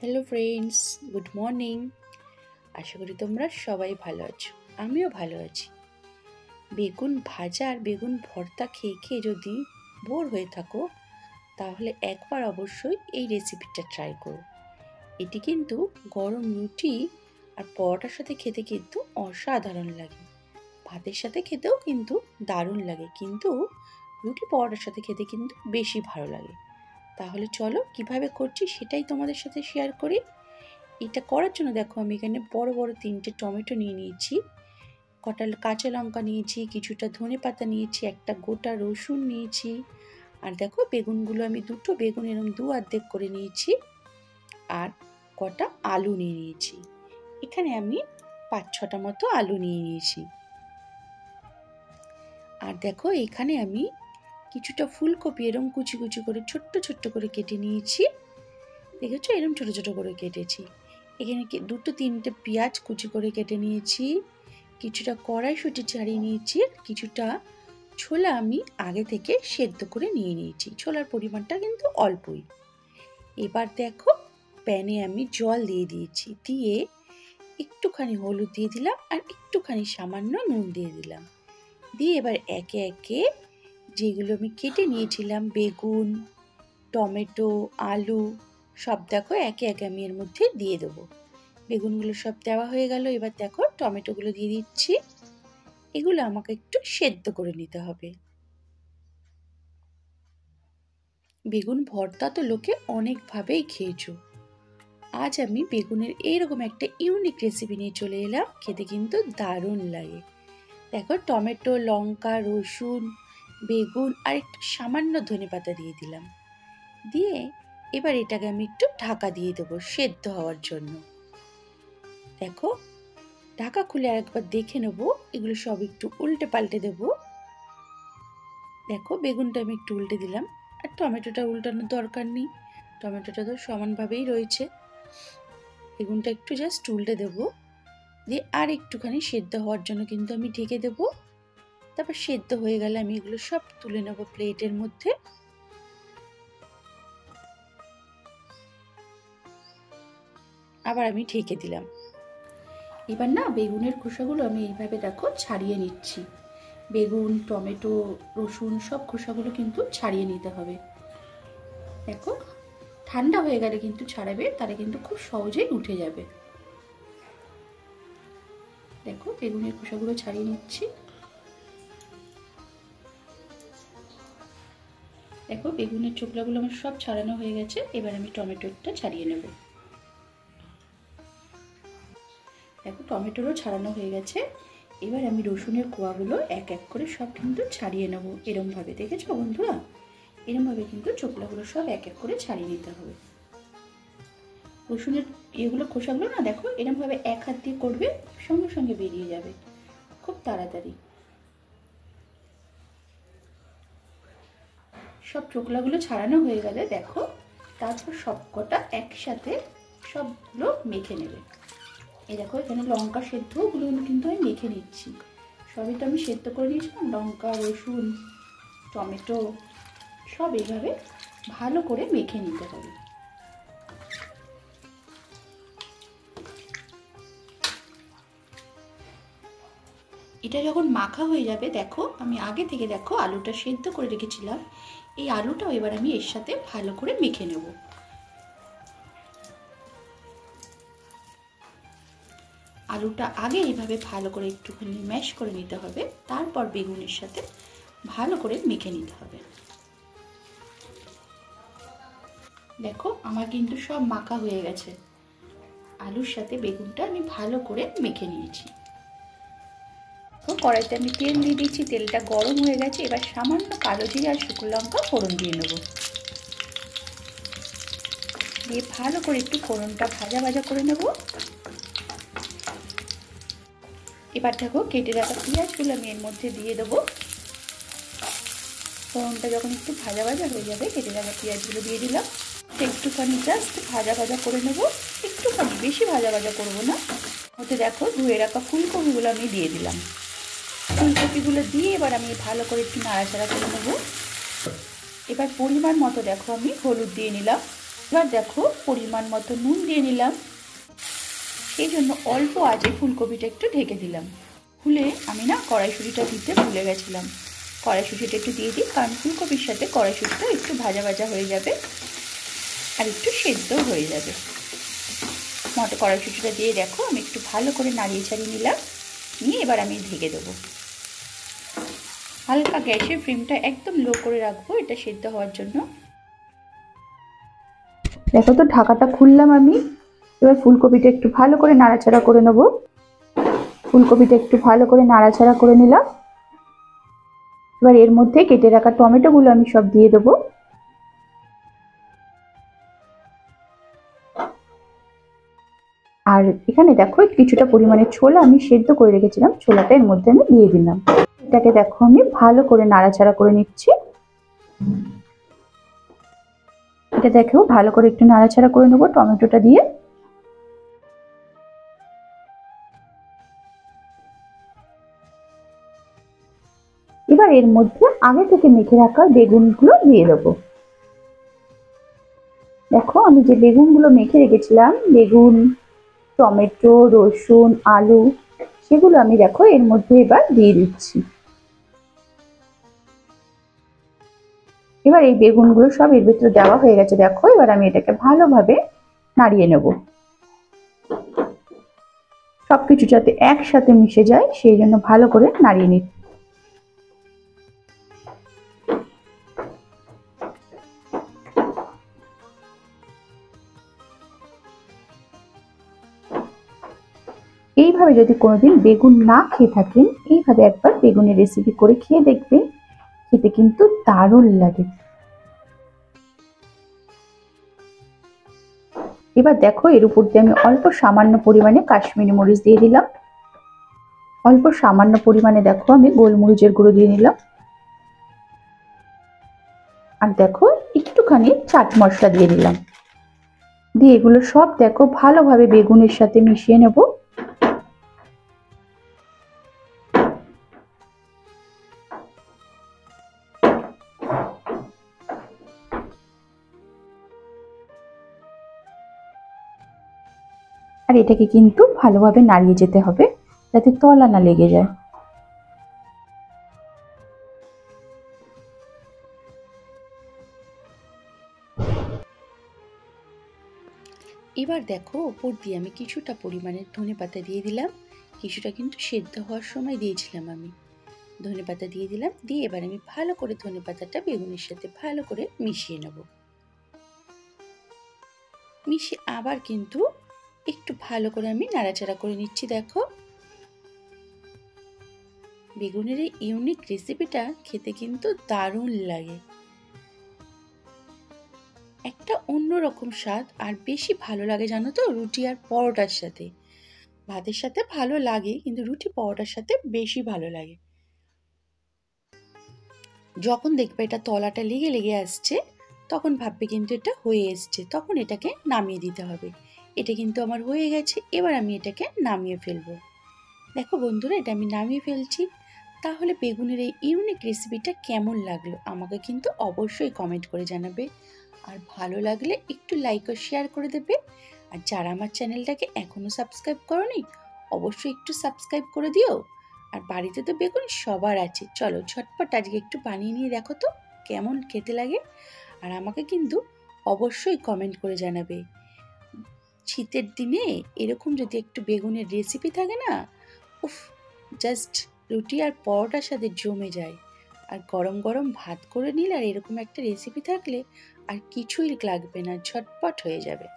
Hello friends, good morning. আশা করি তোমরা সবাই ভালো আছো, আমিও ভালো আছি। বেগুন ভাজা আর বেগুন ভর্তা খেয়ে খেয়ে যদি বোর হয়ে থাকো, তাহলে একবার অবশ্যই এই রেসিপিটা ট্রাই করো। এটি কিন্তু গরম রুটি আর পরোটার সাথে খেতে কিন্তু অসাধারণ লাগে। ভাতের সাথে খেতেও কিন্তু দারুণ লাগে, কিন্তু রুটি পরোটার সাথে খেতে কিন্তু বেশি ভালো লাগে। তাহলে চলো কিভাবে করছি সেটাই তোমাদের সাথে শেয়ার করি। এটা করার জন্য দেখো আমি এখানে বড় বড় 3টে টমেটো নিয়ে নিয়েছি, কটা কাঁচা লঙ্কা নিয়েছি, কিছুটা ধনেপাতা নিয়েছি, একটা গোটা রসুন নিয়েছি, আর দেখো বেগুনগুলো আমি দুটো বেগুন এরকম দু অর্ধেক করে নিয়েছি, আর কটা আলু নিয়ে নিয়েছি। এখানে আমি 5-6টা মতো আলু নিয়ে নিয়েছি। আর দেখো এখানে আমি কিছুটা ফুলকপি এরকম কুচি কুচি করে ছোট্ট ছোট্ট করে কেটে নিয়েছি। দেখেছো, এরকম ছোট ছোট করে কেটেছি। এখানে 2-3টে পেঁয়াজ কুচি করে কেটে নিয়েছি, কিছুটা কড়াইশুঁটি ছাড়িয়ে নিয়েছি, কিছুটা ছোলা আমি আগে থেকে সেদ্ধ করে নিয়ে নিয়েছি। ছোলার পরিমাণটা কিন্তু অল্পই। এবার দেখো প্যানে আমি জল দিয়ে দিয়েছি, দিয়ে একটুখানি হলুদ দিয়ে দিলাম আর একটুখানি সামান্য নুন দিয়ে দিলাম। দিয়ে এবার একে একে যেগুলো আমি কেটে নিয়েছিলাম, বেগুন, টমেটো, আলু, সব দেখো একে একে আমি এর মধ্যে দিয়ে দেবো। বেগুনগুলো সব দেওয়া হয়ে গেল। এবার দেখো টমেটোগুলো দিয়ে দিচ্ছি। এগুলো আমাকে একটু সেদ্ধ করে নিতে হবে। বেগুন ভর্তা তো লোকে অনেকভাবেই খেয়েছো, আজ আমি বেগুনের এইরকম একটা ইউনিক রেসিপি নিয়ে চলে এলাম। খেতে কিন্তু দারুণ লাগে। দেখো টমেটো, লঙ্কা, রসুন, বেগুন আর একটু সামান্য ধনেপাতা দিয়ে দিলাম। দিয়ে এবার এটাকে আমি একটু ঢাকা দিয়ে দেবো সেদ্ধ হওয়ার জন্য। দেখো ঢাকা খুলে আরেকবার দেখে নেবো, এগুলো সব একটু উল্টে পাল্টে দেবো। দেখো বেগুনটা আমি একটু উল্টে দিলাম, আর টমেটোটা উল্টানোর দরকার নেই, টমেটোটা তো সমানভাবেই রয়েছে। বেগুনটা একটু জাস্ট উল্টে দেবো, দিয়ে আর একটুখানি সেদ্ধ হওয়ার জন্য কিন্তু আমি ঢেকে দেবো। তারপর সেদ্ধ হয়ে গেলে আমি এগুলো সব তুলে নেবো প্লেটের মধ্যে। আবার আমি ঢেকে দিলাম। এবার না বেগুনের খোসাগুলো আমি এইভাবে দেখো ছাড়িয়ে নিচ্ছি। বেগুন, টমেটো, রসুন সব খোসাগুলো কিন্তু ছাড়িয়ে নিতে হবে। দেখো ঠান্ডা হয়ে গেলে কিন্তু ছাড়াবে, তাহলে কিন্তু খুব সহজেই উঠে যাবে। দেখো বেগুনের খোসাগুলো ছাড়িয়ে নিচ্ছি। দেখো বেগুনের চোখলাগুলো আমার সব ছাড়ানো হয়ে গেছে। এবার আমি টমেটোটা ছাড়িয়ে নেব। দেখো টমেটোরও ছাড়ানো হয়ে গেছে। এবার আমি রসুনের কোয়াগুলো এক এক করে সব কিন্তু ছাড়িয়ে নেব। এরমভাবে দেখেছো বন্ধুরা, এরমভাবে কিন্তু চোখলাগুলো সব এক এক করে ছাড়িয়ে নিতে হবে। রসুনের এগুলো খোসাগুলো না দেখো এরমভাবে এক হাত দিয়ে করবে, সঙ্গে সঙ্গে বেরিয়ে যাবে খুব তাড়াতাড়ি। সব চোখলাগুলো ছাড়ানো হয়ে গেলে দেখো তারপর সব কটা একসাথে সবগুলো মেখে নেবে। এই দেখো এখানে লঙ্কা সেদ্ধগুলো কিন্তু আমি মেখে নিচ্ছি। সবই তো আমি সেদ্ধ করে নিয়েছিলাম, লঙ্কা, রসুন, টমেটো সব এইভাবে ভালো করে মেখে নিতে হবে। এটা যখন মাখা হয়ে যাবে, দেখো আমি আগে থেকে দেখো আলুটা সেদ্ধ করে রেখেছিলাম, এই আলুটাও এবার আমি এর সাথে ভালো করে মেখে নেব। আলুটা আগে এইভাবে ভালো করে একটুখানি ম্যাশ করে নিতে হবে, তারপর বেগুনের সাথে ভালো করে মেখে নিতে হবে। দেখো আমার কিন্তু সব মাখা হয়ে গেছে। আলুর সাথে বেগুনটা আমি ভালো করে মেখে নিয়েছি। কড়াইতে আমি তেল দিয়ে দিচ্ছি, তেলটা গরম হয়ে গেছে। এবার সামান্য কালো জিরে আর শুকনো লঙ্কা ফোড়ন দিয়ে নেব। দিয়ে ভালো করে একটু ফোড়নটা ভাজা ভাজা করে নেব। এবার দেখো কেটে রাখা পেঁয়াজগুলো আমি এর মধ্যে দিয়ে দেবো। ফোড়নটা যখন একটু ভাজা ভাজা হয়ে যাবে, কেটে রাখা পেঁয়াজগুলো দিয়ে দিলাম। একটুখানি জাস্ট ভাজা ভাজা করে নেব, একটুখানি, বেশি ভাজা ভাজা করবো না। ওতে দেখো ধুয়ে রাখা ফুলকপিগুলো আমি দিয়ে দিলাম। ফুলকপিগুলো দিয়ে এবার আমি ভালো করে একটু নাড়াচাড়া করে নেব। এবার পরিমাণ মতো দেখো আমি হলুদ দিয়ে নিলাম। এবার দেখো পরিমাণ মতো নুন দিয়ে নিলাম, সেই জন্য অল্প আঁচে ফুলকপিটা একটু ঢেকে দিলাম। ভুলে আমি না কড়াইশুঁটিটা দিতে ভুলে গেছিলাম। কড়াইশুঁটিটা একটু দিয়ে দিই, কারণ ফুলকপির সাথে কড়াইশুঁটিটা একটু ভাজা ভাজা হয়ে যাবে আর একটু সেদ্ধও হয়ে যাবে। কড়াইশুঁটিটা দিয়ে দেখো আমি একটু ভালো করে নাড়িয়ে ছাড়িয়ে নিলাম, নিয়ে এবার আমি ঢেকে দেবো। হালকা গ্যাসের ফ্লেমটা একদম লো করে রাখবো এটা সেদ্ধ হওয়ার জন্য। দেখো তো ঢাকাটা খুললাম আমি। এবার ফুলকপিটা একটু ভালো করে নাড়াচাড়া করে নেব। ফুলকপিটা একটু ভালো করে নাড়াচাড়া করে নিলাম। এবার এর মধ্যে কেটে রাখা টমেটোগুলো আমি সব দিয়ে দেবো। আর এখানে দেখো কিছুটা পরিমাণে ছোলা আমি সেদ্ধ করে রেখেছিলাম, ছোলাটা এর মধ্যে আমি দিয়ে দিলাম। এটাকে দেখো আমি ভালো করে নাড়াচাড়া করে নিচ্ছি। এটা দেখো ভালো করে একটু নাড়াচাড়া করে নেবো টমেটোটা দিয়ে। এবার এর মধ্যে আগে থেকে মেখে রাখা বেগুনগুলো দিয়ে দেবো। দেখো আমি যে বেগুনগুলো মেখে রেখেছিলাম, বেগুন, টমেটো, রসুন, আলু, সেগুলো আমি দেখো এর মধ্যে এবার দিয়ে দিচ্ছি। এবার এই বেগুনগুলো সব এর ভিতরে দেওয়া হয়ে গেছে দেখো। এবার আমি এটাকে ভালোভাবে নাড়িয়ে নেব, সবকিছু যাতে একসাথে মিশে যায় সেই জন্য ভালো করে নাড়িয়ে নিচ্ছি। এইভাবে যদি কোনোদিন বেগুন না খেয়ে থাকেন, এইভাবে একবার বেগুনের রেসিপি করে খেয়ে দেখবেন, খেতে কিন্তু দারুণ লাগে। এবার দেখো এর উপর দিয়ে আমি অল্প সামান্য পরিমাণে কাশ্মীরি মরিচ দিয়ে দিলাম। অল্প সামান্য পরিমাণে দেখো আমি গোলমরিচের গুঁড়ো দিয়ে নিলাম। আর দেখো একটুখানি চাট মশলা দিয়ে দিলাম। দিয়ে এগুলো সব দেখো ভালোভাবে বেগুনের সাথে মিশিয়ে নেব। আর এটাকে কিন্তু ভালোভাবে নাড়িয়ে যেতে হবে যাতে তলা না লেগে যায়। এবার দেখো ওপর দিয়ে আমি কিছুটা পরিমাণে ধনেপাতা দিয়ে দিলাম। কিছুটা কিন্তু সেদ্ধ হওয়ার সময় দিয়েছিলাম আমি। ধনেপাতা দিয়ে দিলাম, দিয়ে এবার আমি ভালো করে ধনেপাতাটা বেগুনের সাথে ভালো করে মিশিয়ে নেব। মিশিয়ে আবার কিন্তু একটু ভালো করে আমি নাড়াচাড়া করে নিচ্ছি। দেখো বেগুনের এই ইউনিক রেসিপিটা খেতে কিন্তু দারুণ লাগে, একটা অন্যরকম স্বাদ। আর বেশি ভালো লাগে জানো তো রুটি আর পরোটার সাথে। ভাতের সাথে ভালো লাগে কিন্তু রুটি পরোটার সাথে বেশি ভালো লাগে। যখন দেখবে এটা তলাটা লেগে লেগে আসছে তখন ভাববে কিন্তু এটা হয়ে এসছে, তখন এটাকে নামিয়ে দিতে হবে। এটা কিন্তু আমার হয়ে গেছে, এবার আমি এটাকে নামিয়ে ফেলবো। দেখো বন্ধুরা এটা আমি নামিয়ে ফেলছি। তাহলে বেগুনের এই ইউনিক রেসিপিটা কেমন লাগলো আমাকে কিন্তু অবশ্যই কমেন্ট করে জানাবে। আর ভালো লাগলে একটু লাইক ও শেয়ার করে দেবে। আর যারা আমার চ্যানেলটাকে এখনো সাবস্ক্রাইব করোনি অবশ্যই একটু সাবস্ক্রাইব করে দিও। আর বাড়িতে তো বেগুন সবার আছে, চলো ঝটপট আজকে একটু বানিয়ে নিয়ে দেখো তো কেমন খেতে লাগে। আর আমাকে কিন্তু অবশ্যই কমেন্ট করে জানাবে। শীতের দিনে এরকম যদি একটু বেগুনের রেসিপি থাকে না, উফ, জাস্ট রুটি আর পরোটার সাথে জমে যায়। আর গরম গরম ভাত করে নিলে আর এরকম একটা রেসিপি থাকলে আর কিছুই লাগবে না, ঝটপট হয়ে যাবে।